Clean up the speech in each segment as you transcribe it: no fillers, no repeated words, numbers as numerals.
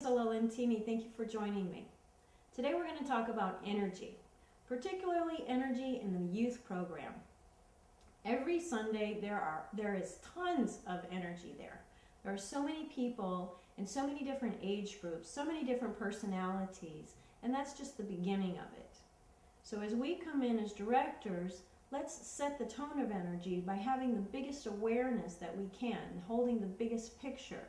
Lentini. Thank you for joining me. Today we're going to talk about energy, particularly energy in the youth program. Every Sunday there is tons of energy there. There are so many people in so many different age groups, so many different personalities, and that's just the beginning of it. So as we come in as directors, let's set the tone of energy by having the biggest awareness that we can, holding the biggest picture.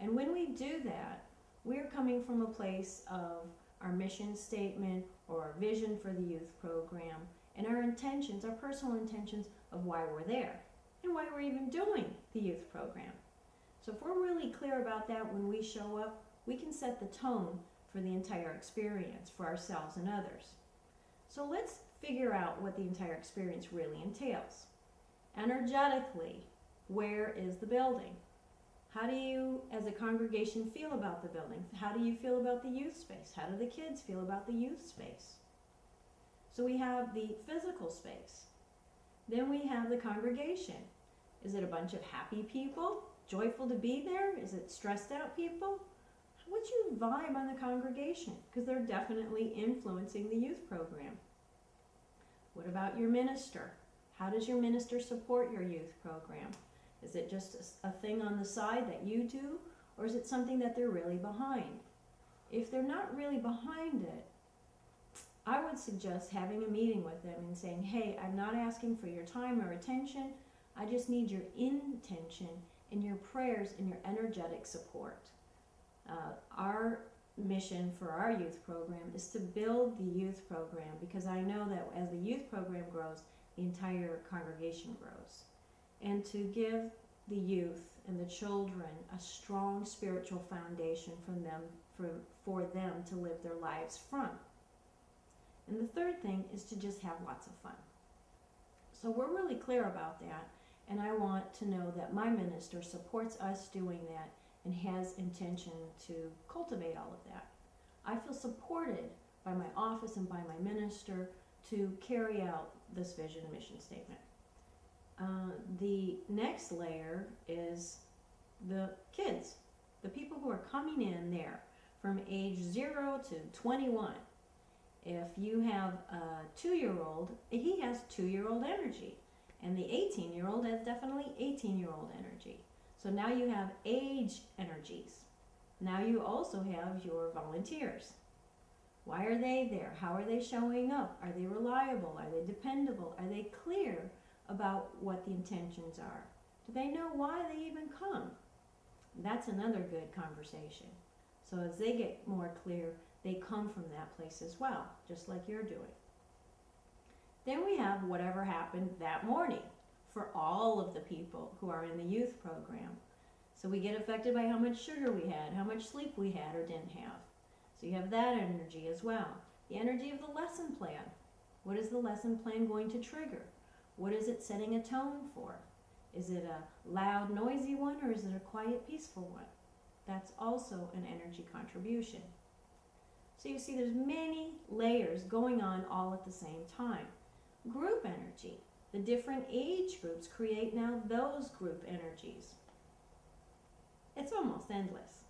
And when we do that, we're coming from a place of our mission statement or our vision for the youth program and our intentions, our personal intentions of why we're there and why we're even doing the youth program. So if we're really clear about that when we show up, we can set the tone for the entire experience for ourselves and others. So let's figure out what the entire experience really entails. Energetically, where is the building? How do you, as a congregation, feel about the building? How do you feel about the youth space? How do the kids feel about the youth space? So we have the physical space. Then we have the congregation. Is it a bunch of happy people, joyful to be there? Is it stressed out people? What's your vibe on the congregation? Because they're definitely influencing the youth program. What about your minister? How does your minister support your youth program? Is it just a thing on the side that you do, or is it something that they're really behind? If they're not really behind it, I would suggest having a meeting with them and saying, hey, I'm not asking for your time or attention. I just need your intention and your prayers and your energetic support. Our mission for our youth program is to build the youth program, because I know that as the youth program grows, the entire congregation grows. And to give the youth and the children a strong spiritual foundation for them to live their lives from. And the third thing is to just have lots of fun. So we're really clear about that, and I want to know that my minister supports us doing that and has intention to cultivate all of that. I feel supported by my office and by my minister to carry out this vision and mission statement. The next layer is the kids, the people who are coming in there from age 0 to 21. If you have a 2-year-old, he has 2-year-old energy, and the 18-year-old has definitely 18-year-old energy. So now you have age energies. Now you also have your volunteers. Why are they there? How are they showing up? Are they reliable? Are they dependable? Are they clear about what the intentions are? Do they know why they even come? That's another good conversation. So as they get more clear, they come from that place as well, just like you're doing. Then we have whatever happened that morning for all of the people who are in the youth program. So we get affected by how much sugar we had, how much sleep we had or didn't have. So you have that energy as well. The energy of the lesson plan. What is the lesson plan going to trigger? What is it setting a tone for? Is it a loud, noisy one, or is it a quiet, peaceful one? That's also an energy contribution. So you see there's many layers going on all at the same time. Group energy. The different age groups create now those group energies. It's almost endless.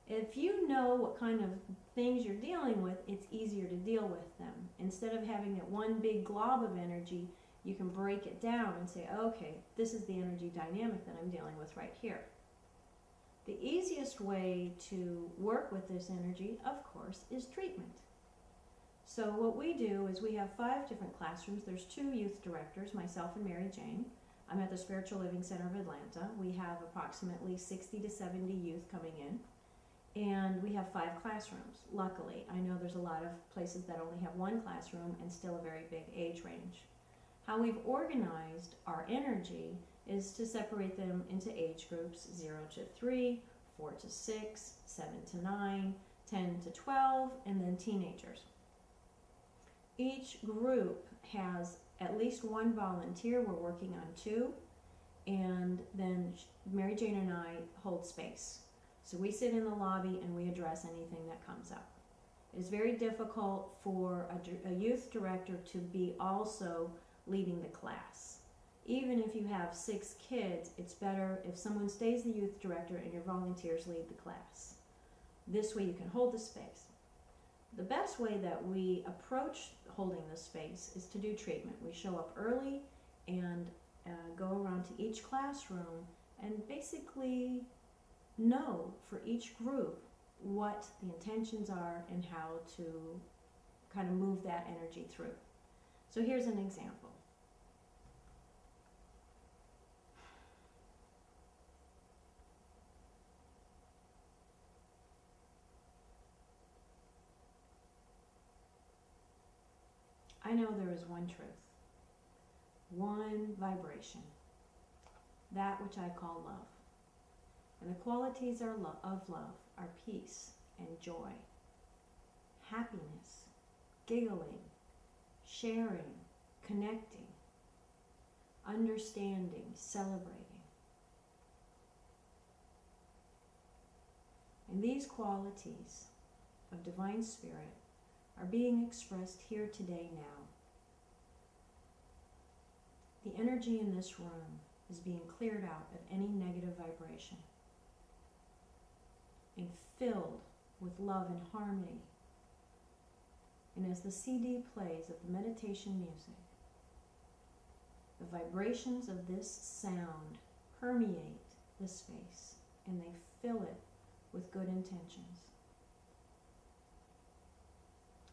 If you know what kind of things you're dealing with, it's easier to deal with them. Instead of having that one big glob of energy, you can break it down and say, okay, this is the energy dynamic that I'm dealing with right here. The easiest way to work with this energy, of course, is treatment. So what we do is we have 5 different classrooms. There's 2 youth directors, myself and Mary Jane. I'm at the Spiritual Living Center of Atlanta. We have approximately 60 to 70 youth coming in, and we have 5 classrooms. Luckily, I know there's a lot of places that only have 1 classroom and still a very big age range. How we've organized our energy is to separate them into age groups 0 to 3, 4 to 6, 7 to 9, 10 to 12, and then teenagers. Each group has at least 1 volunteer. We're working on 2, and then Mary Jane and I hold space. So we sit in the lobby and we address anything that comes up. It's very difficult for a youth director to be also leading the class. Even if you have 6 kids, it's better if someone stays the youth director and your volunteers lead the class. This way you can hold the space. The best way that we approach holding the space is to do treatment. We show up early and go around to each classroom and basically know for each group what the intentions are and how to kind of move that energy through. So here's an example. I know there is one truth, one vibration, that which I call love. And the qualities of love are peace and joy, happiness, giggling, sharing, connecting, understanding, celebrating. And these qualities of Divine Spirit are being expressed here today now. The energy in this room is being cleared out of any negative vibration and filled with love and harmony. And as the CD plays of the meditation music, the vibrations of this sound permeate the space and they fill it with good intentions.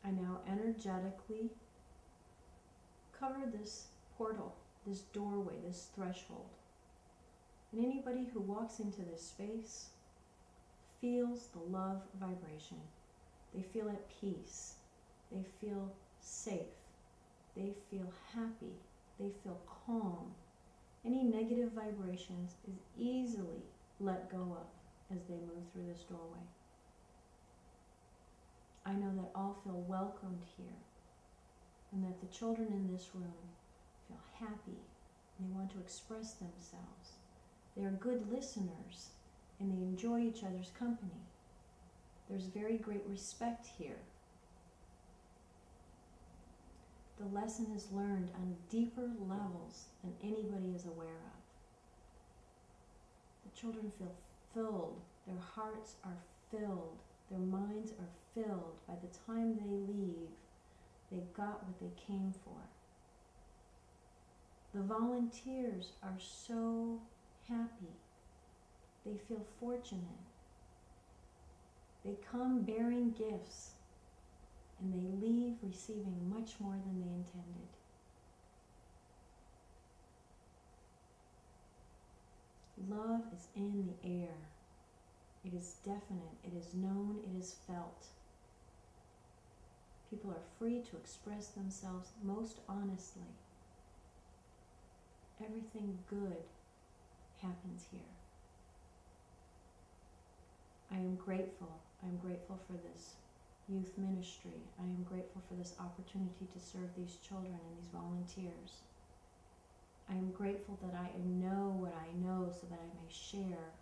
I now energetically cover this portal, this doorway, this threshold. And anybody who walks into this space feels the love vibration. They feel at peace. They feel safe. They feel happy. They feel calm. Any negative vibrations is easily let go of as they move through this doorway. I know that all feel welcomed here and that the children in this room feel happy and they want to express themselves. They are good listeners and they enjoy each other's company. There's very great respect here. The lesson is learned on deeper levels than anybody is aware of. The children feel filled. Their hearts are filled. Their minds are filled. By the time they leave, they got what they came for. The volunteers are so happy. They feel fortunate. They come bearing gifts, and they leave receiving much more than they intended. Love is in the air. It is definite, it is known, it is felt. People are free to express themselves most honestly. Everything good happens here. I am grateful. I am grateful for this youth ministry. I am grateful for this opportunity to serve these children and these volunteers. I am grateful that I know what I know so that I may share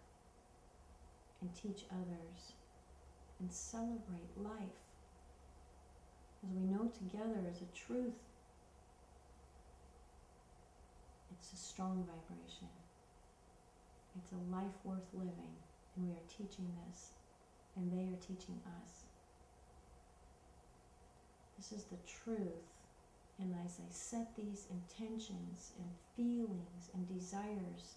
and teach others and celebrate life. As we know together as a truth, it's a strong vibration. It's a life worth living, and we are teaching this, and they are teaching us. This is the truth, and as I set these intentions and feelings and desires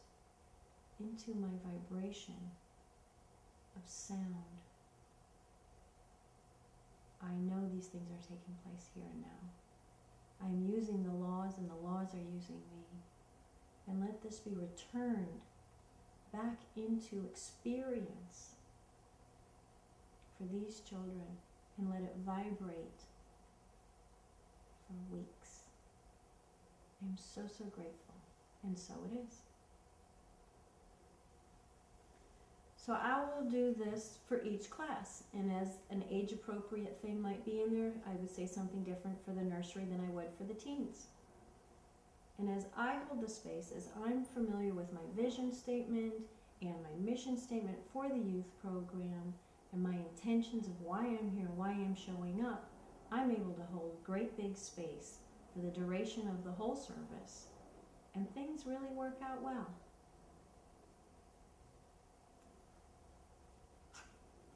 into my vibration of sound, I know these things are taking place here and now. I am using the laws and the laws are using me. And let this be returned back into experience for these children and let it vibrate for weeks. I am so, so grateful. And so it is. So I will do this for each class, and as an age-appropriate thing might be in there, I would say something different for the nursery than I would for the teens. And as I hold the space, as I'm familiar with my vision statement and my mission statement for the youth program and my intentions of why I'm here, why I'm showing up, I'm able to hold a great big space for the duration of the whole service, and things really work out well.